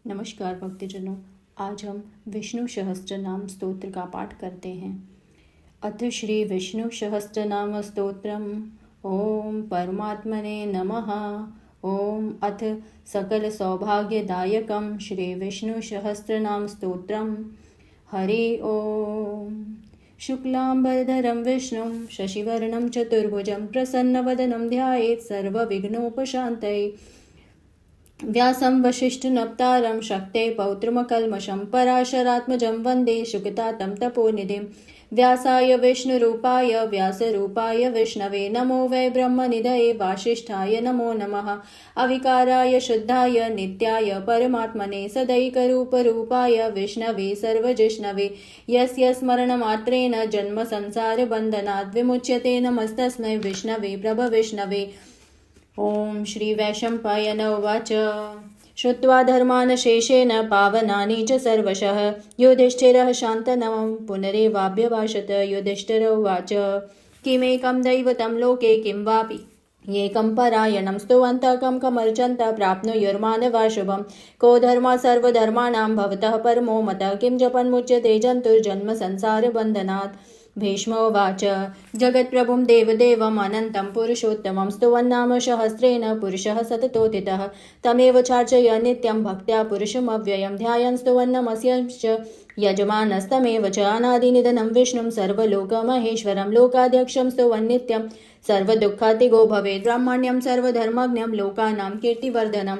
नमस्कार भक्तजनों, आज हम विष्णु सहस्त्र नाम स्तोत्र का पाठ करते हैं। अथ श्री विष्णु सहस्त्र नाम स्तोत्रम। ओम परमात्मने नमः। ओम अथ सकल सौभाग्यदायकम श्री विष्णु सहस्त्र नाम स्तोत्रम। हरि ओम। शुक्लांबरधरं विष्णुं शशिवर्णं चतुर्भुजं प्रसन्नवदनं ध्यायेत् सर्वविघ्नोपशान्तये। व्यासं वसिष्ठनप्तारं शक्ते पौत्रमकल्मषं पराशरात्मजं वन्दे शुकतातं तपोनिधिं। व्यासाय विष्णुरूपाय व्यासरूपाय विष्णवे नमो वै ब्रह्मनिधये वासिष्ठाय नमो नमः। अविकाराय शुद्धाय नित्याय परमात्मने सदैकरूपरूपाय विष्णवे सर्वजिष्णवे। यस्य स्मरणमात्रेण जन्म संसारबन्धनात् विमुच्यते नमस्तस्मै विष्णवे प्रभविष्णवे। ओम श्री वैशंपायन उवाच। श्रुत्वा धर्मान् शेषेण पावनानि च सर्वशः युधिष्ठिरः शान्तनवं पुनरेवाभ्यभाषत। युधिष्ठिर उवाच। किमेकं दैवतं लोके किं वापि एकं परायणं स्तुवन्तः कमर्चन्तः प्राप्नुयुर्मानवा शुभं। को धर्मः सर्वधर्माणां भवतः परमो मतः किं जपन्मुच्यते जन्तुर्जन्म संसारबन्धनात्। भीष्मोवाच। जगत्प्रभुं देवदेवम् अनन्तं पुरुषोत्तमं स्तुवन्नाम सहस्रेण पुरुषः सततोदितः। तमेव चार्चय नित्यं भक्त्या पुरुषमव्ययं ध्यायन् स्तुवन्नमस्यश्च यजमानस्तमेव च। अनादिनिधनं विष्णुं सर्वलोकमहेश्वरं लोकाध्यक्षं स्तुवन्नित्यं सर्वदुःखातिगो भवेत्। ब्राह्मण्यं सर्वधर्मज्ञं लोकानां कीर्तिवर्धनम्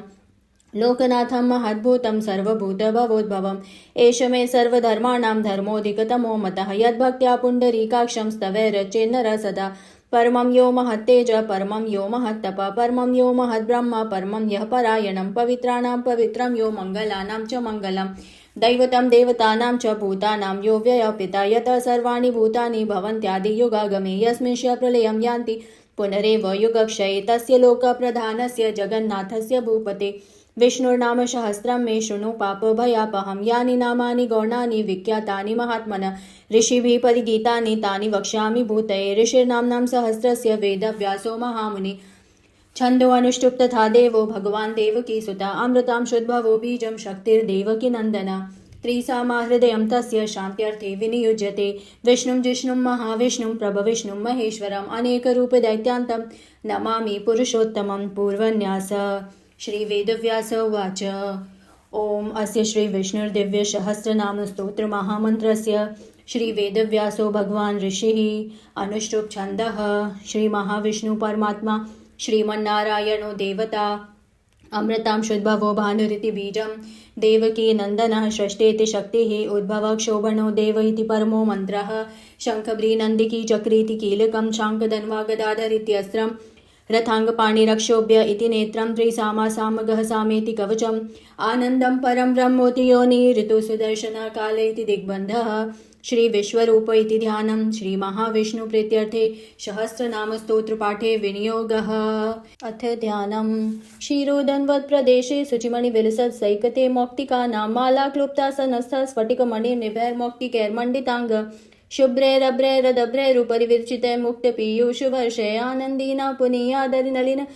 लोकनाथं महद्भूतं सर्वभूतभवोद्भवम्। एष मे सर्वधर्माणां धर्मोऽधिकतमो मतः यद्भक्त्या पुण्डरीकाक्षं स्तवैरचेन्नरः सदा। परमं यो महत्तेज परमं यो महत्तपः परमं यो महद्ब्रह्म परमं यः परायणं। पवित्राणां पवित्रं यो मङ्गलानां च मङ्गलम् दैवतं देवतानां च भूतानां यो व्ययः पिता। यतः सर्वाणि भूतानि भवन्त्यादियुगागमे यस्मिंश्च प्रलयं यान्ति पुनरेव युगक्षये। तस्य लोकप्रधानस्य जगन्नाथस्य भूपते विष्णुर्नाम सहस्रं मे शृणु पापभयापहं। यानि नामानि गौणानि विख्यातानि महात्मनः ऋषिभिः परिगीतानि तानि वक्ष्यामि भूतये। ऋषिर्नाम्नां सहस्रस्य वेदव्यासो महामुनिः छन्दो अनुष्टुप् तथा देवो भगवान् देवकीसुता। अमृतां शुद्भवो बीजं शक्तिर्देवकी नन्दना। त्रिसामाहृदयं तस्य शान्त्यर्थे विनियुज्यते। विष्णुं जिष्णुं महाविष्णुं प्रभविष्णुं महेश्वरम् अनेकरूपदैत्यान्तं नमामि पुरुषोत्तमं। पूर्वन्यास। श्री वेदव्यास उवाच। ओम अस्य श्री विष्णुर्दिव्य सहस्रनाम स्तोत्र महामन्त्रस्य श्री वेदव्यासो भगवान् ऋषिः अनुष्टुप् छन्दः। श्री महाविष्णु परमात्मा श्रीमन्नारायणो देवता अमृतां शुद्भवो भानुरिति बीजं देवकी नन्दनः षष्ठेति शक्तिः उद्भवः क्षोभणो देव इति परमो मन्त्रः। शङ्खभ्रीनन्दिकी चक्रीति कीलकं शाङ्खधन्वा गदाधर इत्यस्त्रं रथाङ्गपाणिरक्षोभ्य इति नेत्रं त्रिसामासामगः सामेति कवचम् आनन्दं परं ब्रह्मोति योनि ऋतुसुदर्शनः काल इति दिग्बन्धः। श्री विश्वरूप इति ध्यानं श्री महाविष्णु प्रीत्यर्थे सहस्रनाम स्तोत्र पाठे विनियोगः। अथ ध्यानं। क्षीरोदन्वत् प्रदेशे शुचिमणि विलसत् सैकते मौक्तिकानां माला क्लुप्ता सनस्थ स्फटिकमणिर्निभैर्मौक्तिकैर्मण्डिताङ्ग शुभ्रैरभ्रैरदभ्रैरुपरि विरचितै मुक्तपीयूषवर्षे आनन्दीना पुनीयादरिनलिन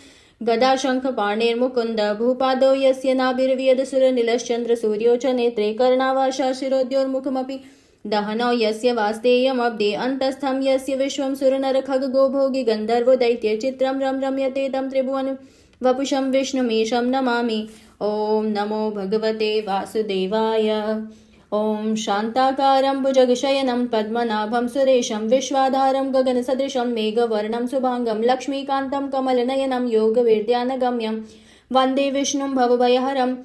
गदाशङ्खपाणिर्मुकुन्द भूपादौ यस्य नाभिर्व्यदसुरनिलश्चन्द्रसूर्यो च नेत्रे कर्णावाशा शिरोद्योर्मुखमपि दहनौ यस्य वास्तेयमब्धे अन्तस्थं यस्य विश्वं सुरनरखगो भोगी गन्धर्वो दैत्य चित्रं रम्यते तं त्रिभुवन वपुषं विष्णुमीशं नमामि। ॐ नमो भगवते वासुदेवाय। ओम शान्ताकारं भुजगशयनं पद्मनाभं सुरेशं विश्वाधारं गगनसदृशं मेघवर्णं शुभांगं लक्ष्मीकान्तं कमलनयनं योगवीर्ध्यानगम्यं वन्दे विष्णुं भवभयहरं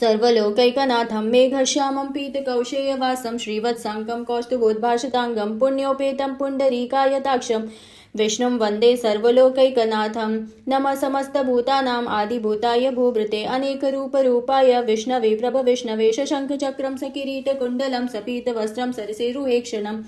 सर्वलोकैकनाथं। मेघश्यामं पीतकौशेयवासं श्रीवत्साङ्कं कौस्तुभोद्भाषिताङ्गं पुण्योपेतं पुण्डरीकायताक्षं विष्णुं वन्दे सर्वलोकैकनाथं। नमः समस्तभूतानाम् आदिभूताय भूभृते अनेकरूपरूपाय विष्णवे प्रभविष्णवे। शशङ्खचक्रं सकिरीटकुण्डलं सपीतवस्त्रं सरसिरुहेक्षणं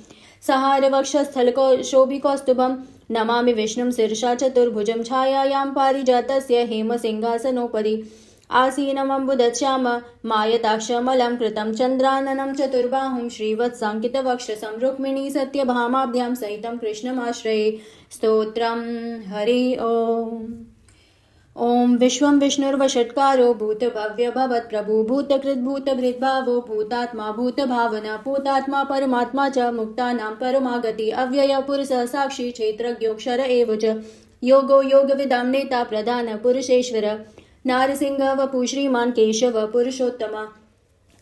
सहारवक्षस्थलशोभिकौस्तुभं नमामि विष्णुं शीर्षा चतुर्भुजं छायायां पारिजातस्य हेमसिंहासनोपरि आसीनमम्बुदश्याम मायताक्षमलं कृतं चन्द्राननं चतुर्बाहुं श्रीवत्साङ्कितवक्षसं रुक्मिणी सत्यभामाभ्यां सहितं कृष्णमाश्रये। स्तोत्रम्। हरि ओम। ॐ विश्वं विष्णुर्वषट्कारो भूतभव्य भवत्प्रभु भूतकृद्भूतभृद्भावो भूतात्मा भूतभावना भूतात्मा परमात्मा च मुक्तानां परमागति अव्यय पुरुषः साक्षी क्षेत्रज्ञोऽक्षर एव च योगो योगविदां नेता प्रधान पुरुषेश्वर नारसिंह वपु श्रीमान् केशव पुरुषोत्तम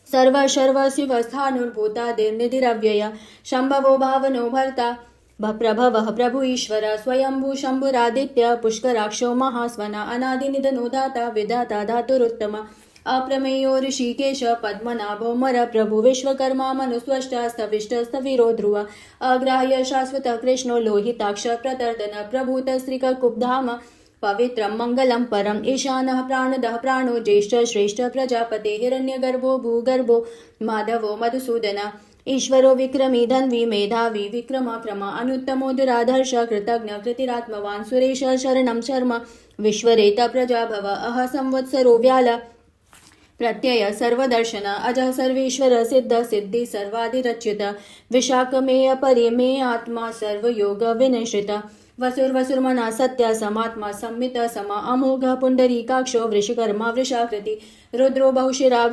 सर्व शिवस्थानुर्भूतादिर्निधिरव्यय शम्भवो भावनो भर्ता प्रभवः प्रभु ईश्वर स्वयंभू शम्भुरादित्य पुष्कराक्षो महास्वना अनादिनिधनो दाता विधाता धातुरुत्तम अप्रमेयो ऋषिकेश पद्मनाभो मर प्रभु विश्वकर्मा मनुस्वष्टा स्थविष्ट स्थविरो ध्रुव अग्राह्य शाश्वत कृष्णो लोहिताक्ष प्रतर्दन प्रभूतस्त्रिककुब्धाम पवित्रं मङ्गलं परम् ईशानः प्राणदः प्राणो ज्येष्ठ श्रेष्ठ प्रजापते हिरण्यगर्भो भूगर्भो माधवो मधुसूदन ईश्वरो विक्रमी धन्वी मेधावी विक्रमाक्रम अनुत्तमो दुराधर्ष कृतज्ञ कृतिरात्मवान् सुरेश शरणं शर्म विश्वरेता प्रजाभव अह संवत्सरो व्याल प्रत्यय सर्वदर्शन अजः सर्वेश्वर सिद्ध सिद्धि सर्वाधिरच्युत विशाखमेय परिमेय आत्मा सर्वयोग विनिश्रित वसुर्वसुर्मना सत्य समात्मा संमित सम अमोघ पुंडरीकाक्षो वृषकर्मा वृषाकृति रुद्रो बहुशिरा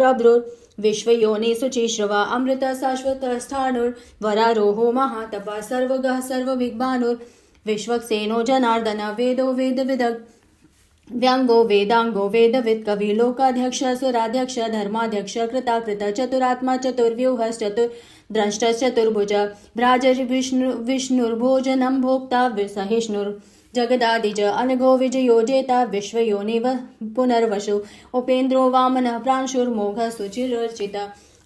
विश्वयोनि शुचिश्रवा अमृत शाश्वत स्थाणुर्वरारोहो महातपा सर्वगः सर्वविग्भानुर् विश्वक्सेनो जनार्दन वेदो वेदविदग् व्यंगो वेदांगो वेदविद कवि लोकाध्यक्ष सुराध्यक्ष धर्माध्यक्ष कृताकृत चतुरात्मा चतुर्व्यूहश्चतुर्द्रष्टश्चतुर्भुज विष्णुर्भोजनं भोक्ता सहिष्णुर् जगदादिज अनघो विजयो जेता विश्वयोनिव पुनर्वसु उपेन्द्रो वामनः प्रांशुर्मोघः सुचिरर्चित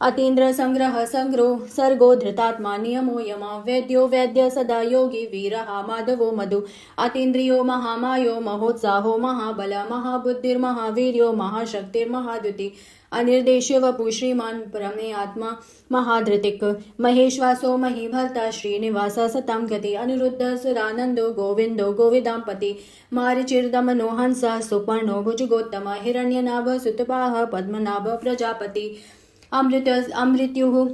अतीन्द्र संग्रह सर्गो धृतात्मा नियमो यमा वैद्यो वैद्य सदा योगी वीरः माधवो मधु अतीन्द्रियो महामायो महोत्साहो महाबल महाबुद्धिर्महावीर्यो महाशक्तिर्महाद्युति अनिर्देश्य वपु श्रीमान् परमे आत्मा महाधृतिक महेश्वासो महीभर्ता श्रीनिवास सतां गति अनिरुद्ध सुरानन्दो गोविन्दो गोविदाम्पति मारीचिर्दमनो हंसः सुपर्णो भुजगोत्तम हिरण्यनाभ सुतपाः पद्मनाभ प्रजापति अमृत्युः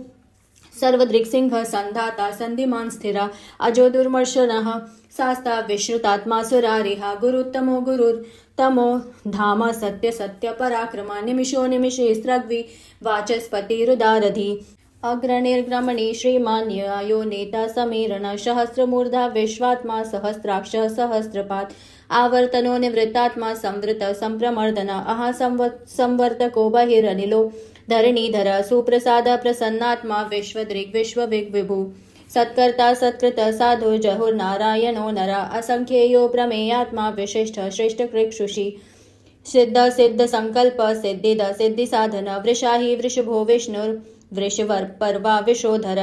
सर्वदृक्सिंह संधाता सन्धिमान् स्थिरा अजो दुर्मर्शनः शास्ता विश्रुतात्मा सुरारिहा गुरुत्तमो गुरुर्तमो धाम सत्य सत्य पराक्रमा निमिषो निमिषे स्रग्वि वाचस्पतिरुदारधि अग्रणिर्ग्रमणि श्रीमान् यो नेता समीरण सहस्रमूर्धा विश्वात्मा सहस्राक्ष सहस्रपात् आवर्तनो निवृत्तात्मा संवृत संप्रमर्दन अहा संवर्तको बहिरनिलो धरणीधर सुप्रसाद प्रसन्नात्मा विश्वदृक् विश्वविग् विभु सत्कर्ता सत्कृत साधु जहुर्नारायणो नर असंख्येयो प्रमेयात्मा विशिष्ट श्रेष्ठकृक्षुषि सिद्ध सिद्ध संकल्प सिद्धिद सिद्धि साधन वृषाहि वृषभो विष्णुर्वृषपर्वा विशोधर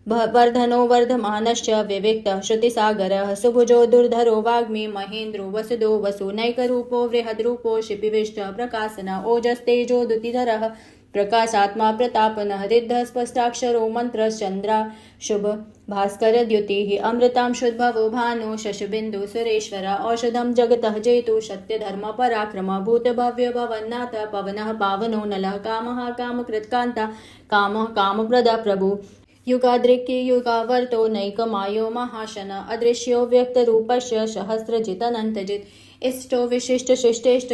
वर्धनो वर्धमानश्च विविक्तः श्रुतिसागरः सुभुजो दुर्धरो वाग्मी महेन्द्रो वसुदो वसु नैकरूपो बृहद्रूपो शिपिविष्ट प्रकाशन ओजस्तेजो दुतिधरः प्रकाशात्मा प्रतापनः रिद्धः स्पष्टाक्षरो मन्त्रश्चन्द्रा शुभ भास्कर द्युतिः अमृतां शुद्भवो भानो शशबिन्दु सुरेश्वर औषधं जगतः जेतु सत्यधर्म पराक्रम भूतभव्य भवन्नाथ पवनः पावनो नलः कामः कामकृत्कान्ता कामः कामप्रद प्रभु युगाद्रिक्य युगावर्तो नैकमायो महाशन अदृश्यो व्यक्तरूपस्य सहस्रजितनन्तजित् इष्टो विशिष्ट शिष्टेष्ट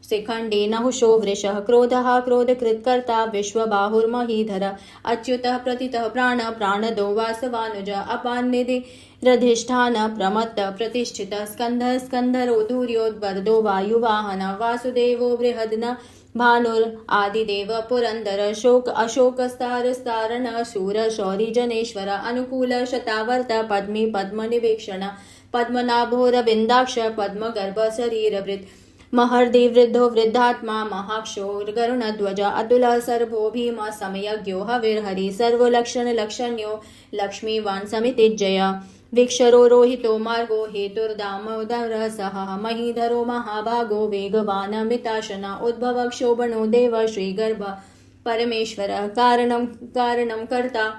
शिखण्डी नहुषो वृषः क्रोधः क्रोधकृत्कर्ता विश्वबाहुर्महीधर अच्युतः प्रतितः प्राणदो वासवानुज अपान्निधिरधिष्ठान प्रमत्त प्रतिष्ठितः स्कन्धः स्कन्धरो दूर्योद्वरदो वायुवाहन वासुदेवो बृहद्न भानुर आदिदेव पुरंदर शोक अशोकस्तारस्तारण शूर शौरी जनेश्वर अनुकूल शतावर्त पद्मी पद्मनिवेक्षण पद्मनाभोरविन्दाक्ष पद्मगर्भ शरीरवृत् महर्दि वृद्धो वृद्धात्मा महाक्षो गरुणध्वज अतुलः सर्वो भीम समयज्ञो हविर्हरि सर्वलक्षणलक्षण्यो लक्ष्मीवान् समितिज्जय विक्षरो रोहितो मार्गो हेतुर्दामोदरः सह महीधरो महाभागो वेगवान् मिताशना उद्भव क्षोभणो देव श्रीगर्भ परमेश्वरः कारणं कर्ता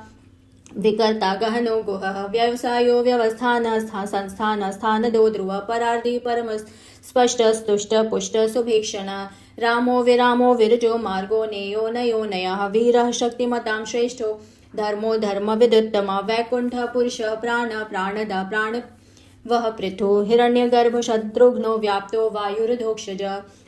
विकर्ता गहनो गुहः व्यवसायो व्यवस्थान संस्थान स्थानदो ध्रुव परार्धि परम स्पष्ट स्तुष्ट पुष्ट सुभीक्षण रामो विरामो विरजो मार्गो नेयो नयो नयः वीरः शक्तिमतां श्रेष्ठो धर्मो धर्म विदुत्तम वैकुंठ पुरुष प्राण प्राणदा वह पृथु हिरण्यगर्भ शत्रुघ्नो व्याप्तो वायुर्धोक्षज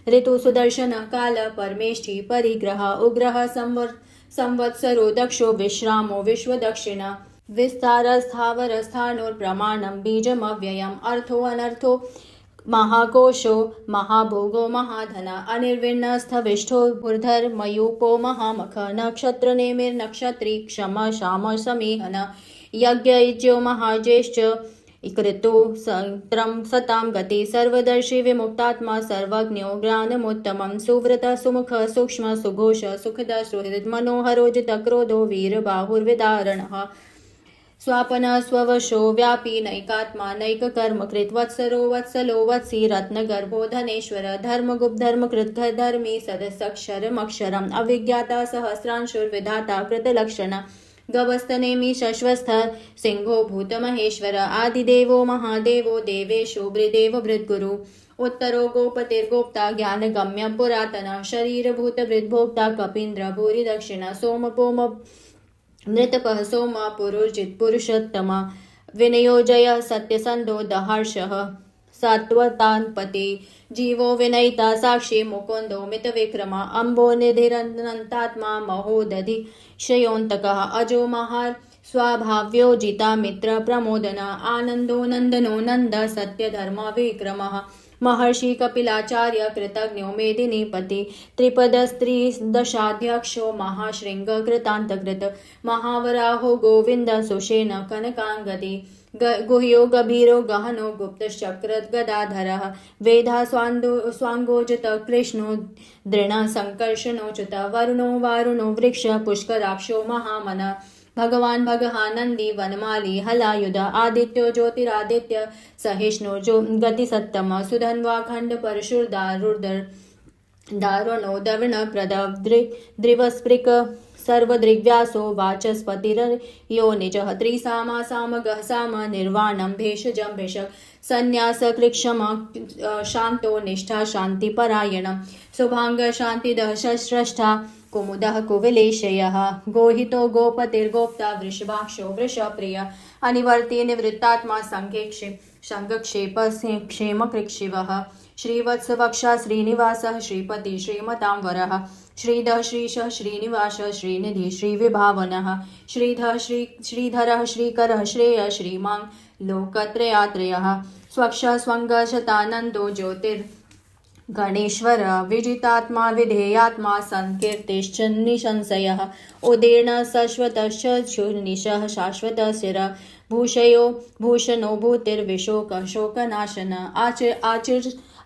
ऋतु सुदर्शन काल परमेष्ठि परिग्रह उग्रह संवत्सरो दक्षो विश्रामो विश्वदक्षिणा विस्तारस्थावरस्थाणुर्प्रमाणं बीजमव्ययम् अर्थो अनर्थो महाकोशो महाभोगो महाधन अनिर्विण्णस्थविष्ठो भूर्धर्मयूपो महामख नक्षत्रनेमिर्नक्षत्री क्षम शाम समीहन यज्ञयुज्यो महाज्येष्ठ कृतो संत्रं सतां गति सर्वदर्शी विमुक्तात्मा सर्वज्ञो ज्ञानमुत्तमं सुव्रत सुमुख सूक्ष्म सुघोष सुखद सुहृद मनोहरो जितक्रोधो वीरबाहुर्विदारणः स्वापन स्ववशो व्यापी नैकात्मा नैककर्मकृत् वत्सरो वत्सलो वत्सी रत्नगर्भो धनेश्वर धर्मगुप्त धर्मकृत् धर्मी सदसक्षरमक्षरम् अविज्ञाता सहस्रांशुर्विधाता कृतलक्षण गवस्तनेमि शश्वस्थ सिंहो भूतमहेश्वर आदिदेवो महादेवो देवेशो भृदेव भृद्गुरु उत्तरो गोपतिर्गोप्ता ज्ञानगम्य पुरातन शरीरभूतभृद्भोक्ता कपीन्द्र भूरि दक्षिण सोमपोम मृतपः सोमा पुरुषजित् पुरुषोत्तमा विनयोजय सत्यसन्धो दहर्षः सात्वतान्पति जीवो विनयिता साक्षी मुकुन्दो मितविक्रमा अम्बो निधिरनन्तात्मा महोदधिशयोऽन्तकः अजो महार स्वाभाव्यो जिता मित्र प्रमोदन आनन्दो नन्दनो नन्द सत्यधर्म विक्रमः महर्षि कपिलाचार्य कृतज्ञो मेदिनीपति त्रिपदस्त्रिदशाध्यक्षो महाशृंग कृतान्तकृत महावराहो गोविन्द सुषेण कनकाङ्गदी गुह्यो गभीरो गहनो गुप्तश्चक्र गदाधरः वेधा स्वाङ्गोजत कृष्णो दृढ संकर्षणोच्युत वरुणो वारुणो वृक्ष पुष्कराक्षो महामन भगवान भगहानंदी वनमाली हलायुध आदित्यो ज्योतिरादित्य सहिष्णु जो गतिसत्तम सुधन्वाखंड परशुर्दारुर्धर दारुणो दवण प्रदव द्रिवस्पृक सर्वदृग्व्यासो वाचस्पतिर्यो निजः त्रिसामा सामगः साम निर्वाणं भेषजं भिषक् संन्यास कृक्षम शांतो निष्ठा शान्तिपरायणं शुभांग शान्तिदः सश्रष्ठा कुमुदः कुविलेशयः गोहितो गोपतिर्गोप्ता वृषभाक्षो वृषप्रिय अनिवर्ति निवृत्तात्मा संगक्षेप क्षेमकृक्षिवः श्रीवत्सवक्षा श्रीनिवासः श्रीपति श्रीमतां वरः श्रीधः श्रीशः श्रीनिवास श्रीनिधि श्रीविभावनः श्रीधरः श्रीकरः श्रेयः श्रीमां लोकत्रयात्रयः स्वक्ष स्वङ्गशतानन्दो ज्योतिर्गणेश्वर विजितात्मा विधेयात्मा संकीर्तिश्च निसंशयः उदीर्ण शाश्वतश्च निशः शाश्वतशिर भूषयो भूषणो भूतिर्विशोकः शोकनाशन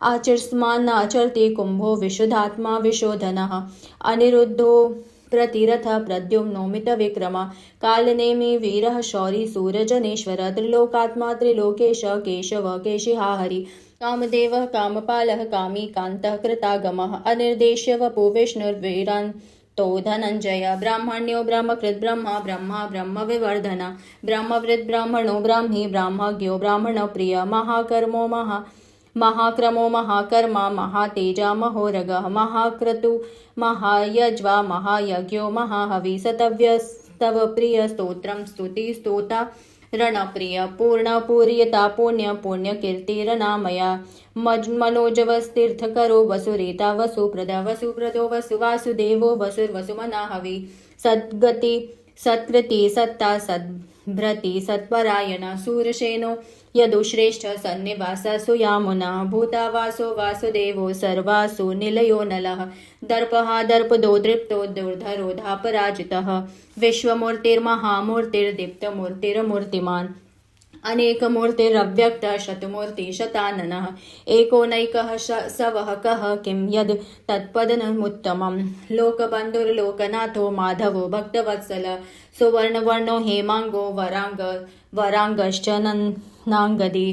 आचर्स्मान्नाचरति कुम्भो विशुद्धात्मा विशोधनः अनिरुद्धो प्रतिरथ प्रद्युम्नो मितविक्रम कालनेमि वीरः शौरी सूरजनेश्वर त्रिलोकात्मा त्रिलोकेश केशव केशिहा हरि कामदेवः कामपालः कामी कान्तः कृतागमः अनिर्देश्य वपु विष्णुर्वीरान्तो धनञ्जय ब्राह्मण्यो ब्रह्मकृत् ब्रह्मा ब्रह्मा ब्रह्मविवर्धन ब्रह्मवृद् ब्राह्मणो ब्राह्मी ब्राह्मज्ञो ब्राह्मणप्रिय महाक्रमो महाकर्मा महातेजा महोरगः महाक्रतु महायज्वा महायज्ञो महाहवि सतव्यस्तव प्रिय स्तोत्रं स्तुति स्तोता रणप्रिय पूर्णपूर्यता पुण्य पुण्यकीर्तिरनामया मनोजवस्तीर्थकरो वसुरेता वसुप्रदा वसुप्रदो वसुवासुदेवो वसुर्वसुमनाहवि सद्गति सत्कृति सत्ता सद्भ्रति सत्परायण सूरसेनो यदुश्रेष्ठ सन्निवास सुयामुना भूतावासो वासुदेवो सर्वासु निलयो नलः दर्पः दर्पदो दृप्तो दुर्धरो धापराजितः विश्वमूर्तिर्महामूर्तिर्दीप्तमूर्तिर्मूर्तिमान् अनेकमूर्तिरव्यक्त शतमूर्ति शताननः एकोनैकः सवः कः किं यद् तत्पदनमुत्तमं लोकबन्धुर्लोकनाथो माधवो भक्तवत्सल सुवर्णवर्णो हेमांगो वरांगश्च नन्नांगदी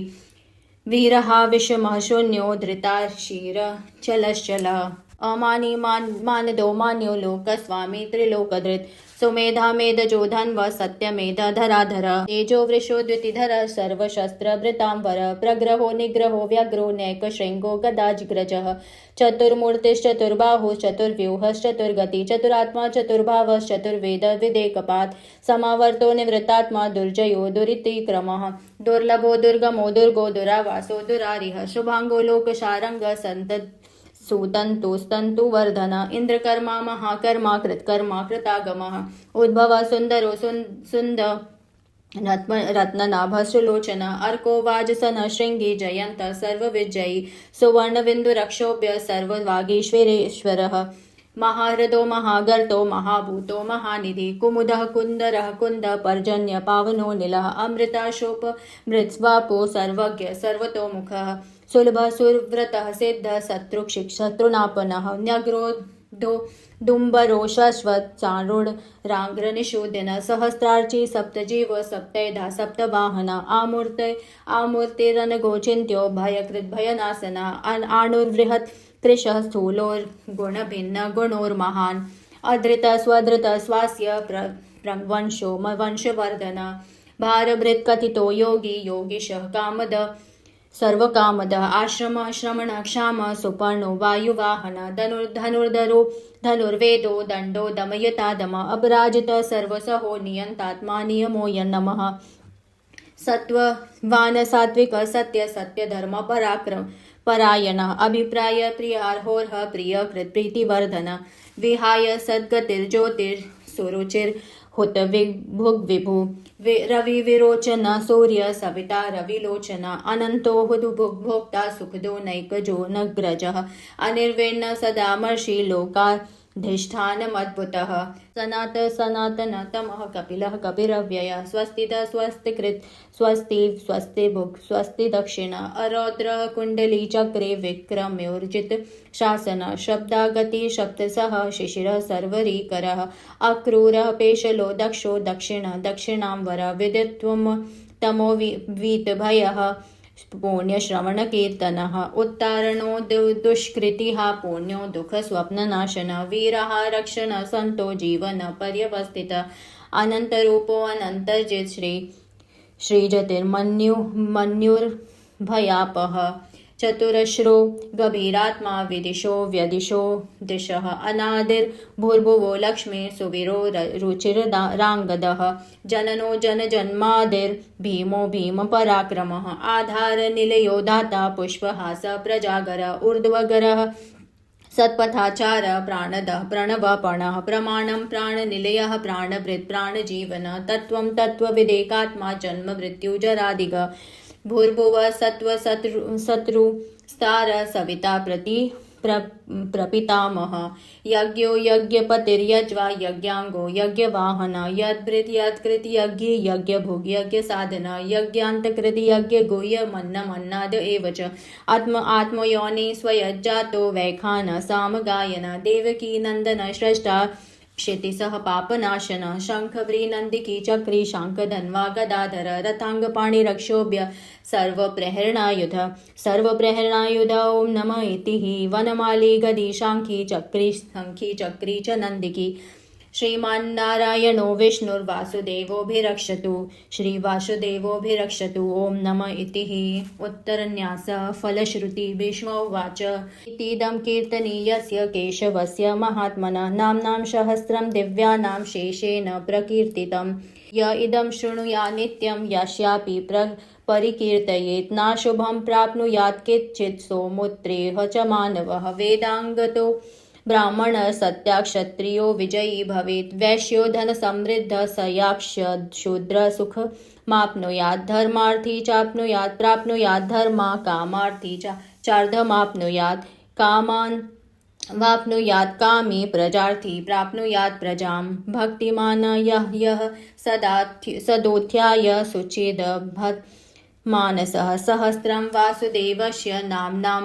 वीरः विषमः शून्यो धृता क्षीर चलश्चल अमानी मानदो मान्यो लोकस्वामी त्रिलोकधृत् सुमेधा मेधजो धन्व सत्यमेध धराधर तेजो वृषो द्युतिधर सर्वशस्त्रभृतांबर प्रग्रहो निग्रहो व्यग्रो नैकशृङ्गो गदाजिग्रजः चतुर्मूर्तिश्चतुर्बाहुश्चतुर्व्यूहश्चतुर्गति चतुरात्मा चतुर्भावश्चतुर्वेद विदेकपात् समावर्तो निवृत्तात्मा दुर्जयो दुरितिक्रमः दुर्लभो दुर्गमो दुर्गो दुरावासो दुरारिः शुभांगो लोकशारङ्ग सुतन्तुस्तन्तुवर्धन इन्द्रकर्मा महाकर्मा कृत्कर्मा कृतागमः उद्भव सुन्दरो रत्ननाभश्रुलोचन अर्को वाजसन शृङ्गी जयन्त सर्वविजयी सुवर्णबिन्दुरक्षोभ्य सर्ववागीश्वरेश्वरः महाहृदो महागर्तो महाभूतो महानिधि कुमुदः कुन्दरः कुन्द पर्जन्य पावनो नीलः अमृताशोप मृत्स्वापो सर्वज्ञ सर्वतोमुखः सुलभ सुव्रतः सिद्ध शत्रुनापनः न्यग्रोधो दुम्बरो शश्वत् चारूढ राङ्ग्रनिषूदिन सहस्रार्ची सप्तजीव सप्तैधा सप्तवाहन आमूर्तिरनगोचिन्त्यो भयकृद्भयनाशन आणुर्बृहत् कृशः स्थूलोर्गुणभिन्न गुणोर्महान् अधृत स्वधृत स्वास्य वंशवर्धन भारभृत्कथितो योगी योगीशः कामद सर्वकामदः आश्रम श्रमण क्षाम सुपर्णो वायुवाहन धनुर्धरो धनुर्वेदो दण्डो दमयता दम अपराजित सर्वसहो नियन्तात्मा नियमो यन्नमः सत्त्ववान् सात्विक सत्य धर्म पराक्रम परायण अभिप्राय प्रियार्होर्ह प्रियकृत् प्रीतिवर्धन विहाय सद्गतिर्ज्योतिर्सुरुचिर हुत भुग्विभु रवि विरोचन सूर्य सविता रविलोचन अनंतो हुदुभुग्भोक्ता सुखदो नैकजो नग्रजः अनिर्विण्ण सदामर्षि लोकाधिष्ठानमद्भुतः सनातनतमः कपिलः कपिरव्ययः स्वस्तितः स्वस्तिकृत् स्वस्ति भुक् स्वस्ति दक्षिण अरौद्रः कुण्डली चक्रे विक्रम्योर्जित शासन शब्दागति शब्दसः शिशिरः सर्वरीकरः अक्रूरः पेशलो दक्षो दक्षिणांवर विदित्वं तमो वीतभयः पुण्यश्रवणकीर्तनः उत्तारणो दुष्कृतिः पुण्यो दुःखस्वप्ननाशनः वीरः रक्षण सन्तो जीवन पर्यवस्थित अनन्तरूपो अनन्तर्जित् श्रीजतिर्मन्युर्भयापः चतुरश्रो गभीरात्मा विदिशो व्यदिशो दृशः अनादिर्भूर्भुवो लक्ष्मी सुवीरो रुचिराङ्गदः जननो जनजन्मादिर्भीमो भीमपराक्रमः आधारनिलयो दाता पुष्पहास प्रजागर ऊर्ध्वगरः सत्पथाचार प्राणदः प्रणवपणः प्रमाणं प्राणनिलयः प्राणभृत् प्राणजीवन तत्त्वं तत्त्वविदेकात्मा जन्म मृत्युजरादिग भूर्भुव सत्व शत्रु स्तार सविता प्रपितामह यज्ञो यज्ञपतिर्यज्वा यज्ञांगो यज्ञवाहन यद्भृत् यत्कृत यज्ञ यज्ञभोग यज्ञसाधन यज्ञान्तकृत यज्ञगुह्य मन्नमन्नाद एव च आत्मयोनि स्वयज्जातो वैखान सामगायन देवकी नन्दन स्रष्टा क्षितिसः पापनाशन शङ्खव्रीनन्दिकी चक्री शाङ्खधन्वा गदाधर रथाङ्गपाणिरक्षोभ्य सर्वप्रहरणायुध ॐ नमः इति वनमाली गदी शाङ्खी चक्री च नन्दिकी श्रीमान्नारायणो विष्णुर्वासुदेवोऽभिरक्षतु श्रीवासुदेवोऽभिरक्षतु ॐ नमः इति उत्तरन्यासः फलश्रुति भीष्मोवाच इतीदं कीर्तनीयस्य केशवस्य महात्मनः नाम्नां सहस्रं दिव्यानां शेषेण प्रकीर्तितं य इदं शृणुया नित्यं यस्यापि परिकीर्तयेत् नाशुभं प्राप्नुयात् किञ्चित् सोमुत्रेह च मानवः वेदाङ्गतो ब्राह्मण सत्याक्षत्रियो विजयी भवेत् वैश्यो धन समृद्ध सयाक्ष्य शूद्र सुख माप्नुयात् धर्मार्थी चाप्नुयात् प्राप्नुयात् धर्मा कामार्थी चार्धमाप्नुयात् कामान् वाप्नुयात् कामी प्रजार्थी प्राप्नुयात् प्रजां भक्तिमान यः सदोत्थ्याय शुचिद मानसः सहस्रं वासुदेवस्य नाम्नां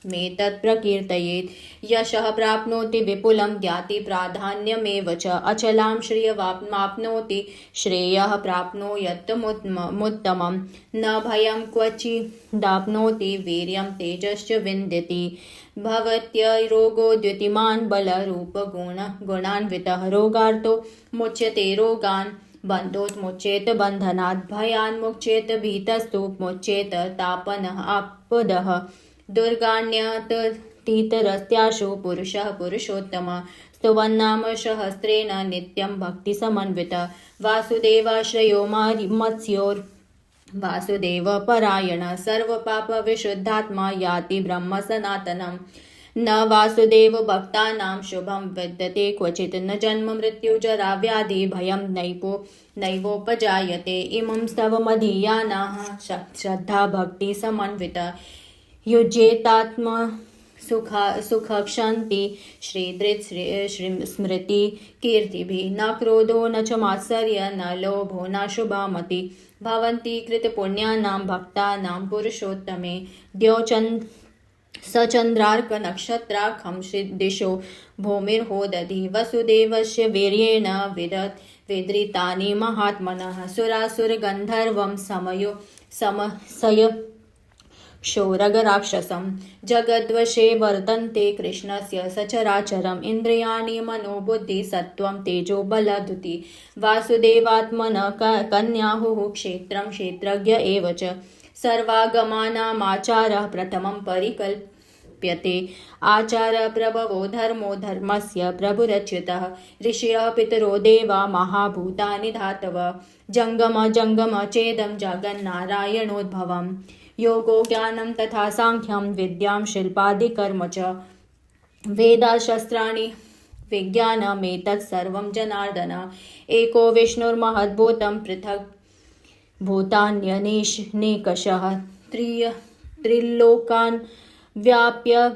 मेतत् प्रकीर्तयेत्। यशः प्राप्नोति विपुलं ज्ञाति प्राधान्यमेव च। अचलां श्रियमाप्नोति श्रेयः प्राप्नोत्यमुत्तमं। न भयं क्वचिदाप्नोति वीर्यं तेजश्च विन्दति। भवत्यरोगो द्युतिमान् बलरूपगुणान्वितः। रोगार्तो मुच्यते रोगान् बन्धोन्मुच्येत बन्धनात्। भयान्मुच्येत भीतस्तु मुच्येत तापनः आपदः। दुर्गाण्यतीतरस्त्याशु पुरुषः पुरुषोत्तमः। स्तुवन्नाम सहस्रेण नित्यं भक्तिसमन्वितः। वासुदेवाश्रयो मत्स्योर्वासुदेवपरायणः। सर्वपापविशुद्धात्मा याति ब्रह्म सनातनम्। न वासुदेव भक्तानां शुभं विद्यते क्वचित्। न जन्म मृत्यु जरा व्याधि भयं नैवोपजायते। इमं स्तवमधीयानाः श्रद्धा भक्ति समन्विता। युज्येतात्मा सुखक्षन्ति श्रीधृत् स्मृति कीर्तिभिः। न क्रोधो न च मात्सर्य न लोभो न शुभामति। भवन्ति कृतपुण्यानां भक्तानां पुरुषोत्तमे। सचन्द्रार्कनक्षत्राखं दिशो भूमिर्होदधि। वसुदेवस्य वीर्येण विदृतानि महात्मनः। सुरासुरगन्धर्वं समसय क्षोरगराक्षसं। जगद्वशे वर्तन्ते कृष्णस्य सचराचरम्। इन्द्रियाणि मनोबुद्धि सत्त्वं तेजो बलधुति। वासुदेवात्मनः कन्याहुः क्षेत्रं क्षेत्रज्ञ एव च। सर्वागमानामाचारः प्रथमं परिकल्प्यते। आचारः प्रभवो धर्मो धर्मस्य प्रभुरच्युतः। ऋषयः पितरो देवा महाभूतानि धातवः। जङ्गम चेदं जगन्नारायणोद्भवम्। योगो ज्ञानं तथा साङ्ख्यं विद्यां शिल्पादिकर्म च। वेदाशस्त्राणि विज्ञानमेतत् सर्वं जनार्दन। एको विष्णुर्महद्भूतं पृथक् भूतान्यनेकशः। त्रिलोकान् व्याप्य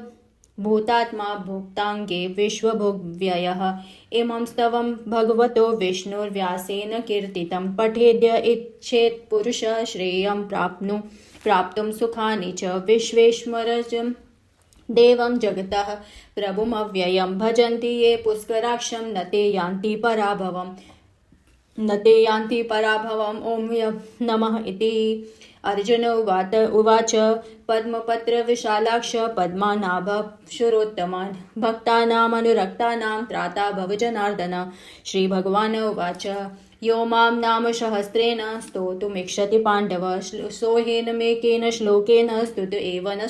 भूतात्मा भुक्ताङ्गे विश्वभुग्व्ययः। इमं स्तवं भगवतो विष्णुर्व्यासेन कीर्तितं। पठेद्य इच्छेत् पुरुषः श्रेयं प्राप्तुं सुखानि च। विश्वेश्वरजं देवं जगतः प्रभुमव्ययं। भजन्ति ये पुष्कराक्षं न ते यान्ति पराभवम्। ॐ नमः इति। अर्जुन उवाच पद्मपत्रविशालाक्ष पद्मनाभ शूरोत्तमा। भक्तानामनुरक्तानां त्राता भव जनार्दन। श्रीभगवान् उवाच यो मां नाम सहस्रेण स्तोतुमिच्छति पाण्डव। सोऽहेनमेकेन श्लोकेन स्तुत एव न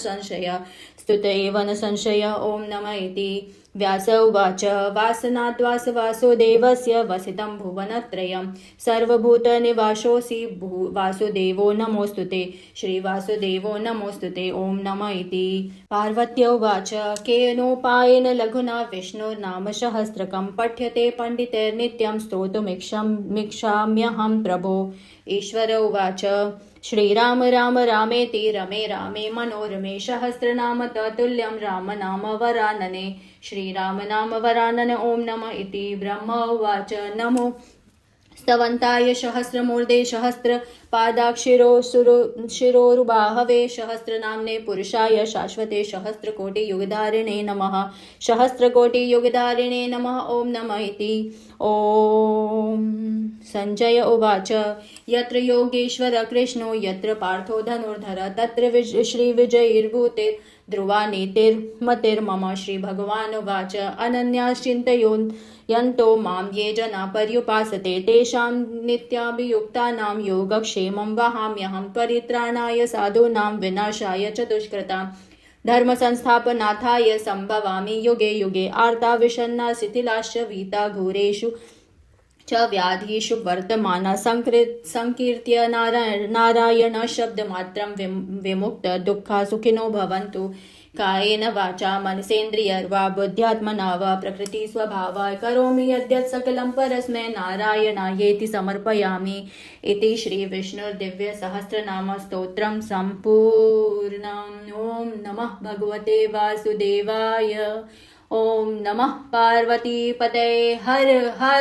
संशय। ॐ नमः इति। व्यास उवाच वासनाद्वासवासो देवस्य वसितं भुवनत्रयं। सर्वभूतनिवासोऽसि वासुदेवो नमोऽस्तुते। श्रीवासुदेवो नमोऽस्तुते। ॐ नमः इति। पार्वत्य उवाच केनोपायेन लघुना विष्णुर्नाम सहस्रकं पठ्यते पण्डितैर्नित्यं स्तोतुमिच्छाम्यहं प्रभो। ईश्वर उवाच श्रीराम राम रामेति रमे रामे मनोरमे। सहस्रनाम तत्तुल्यं राम नाम वरानने। श्रीराम नाम वरानन। ॐ नमः इति। ब्रह्म उवाच नमो स्तवन्ताय सहस्रमूर्धे सहस्रपादाक्षिरोरुबाहवे। सहस्रनाम्ने पुरुषाय शाश्वते सहस्रकोटियुगधारिणे नमः। सहस्रकोटियुगधारिणे नमः। ॐ नमः इति। ॐ संजय उवाच यत्र योगेश्वर कृष्णो यत्र पार्थो धनुर्धर तत्र श्रीविजयैर्भूते ध्रुवा नीतिर्मतिर्मम। श्रीभगवान् उवाच अनन्याश्चिन्तयन्तो मां ये जना पर्युपासते तेषां नित्याभियुक्तानां योगक्षेमं वहाम्यहं। परित्राणाय साधूनां विनाशाय च दुष्कृतां धर्मसंस्थापनार्थाय सम्भवामि युगे युगे। आर्ता विषण्णा शिथिलाश्च भीता घोरेषु च व्याधिषु वर्तमाना संकीर्त्य नारायण शब्दमात्रं विमुक्त दुःखा सुखिनो भवन्तु। कायेन वाचा मनसेन्द्रियर्वा बुद्ध्यात्मना वा प्रकृतिस्वभावा करोमि यद्यत् सकलं परस्मै नारायणायेति समर्पयामि। इति श्रीविष्णुर्दिव्यसहस्रनामस्तोत्रं सम्पूर्णम्। ॐ नमः भगवते वासुदेवाय। ॐ नमः पार्वतीपतये हर हर।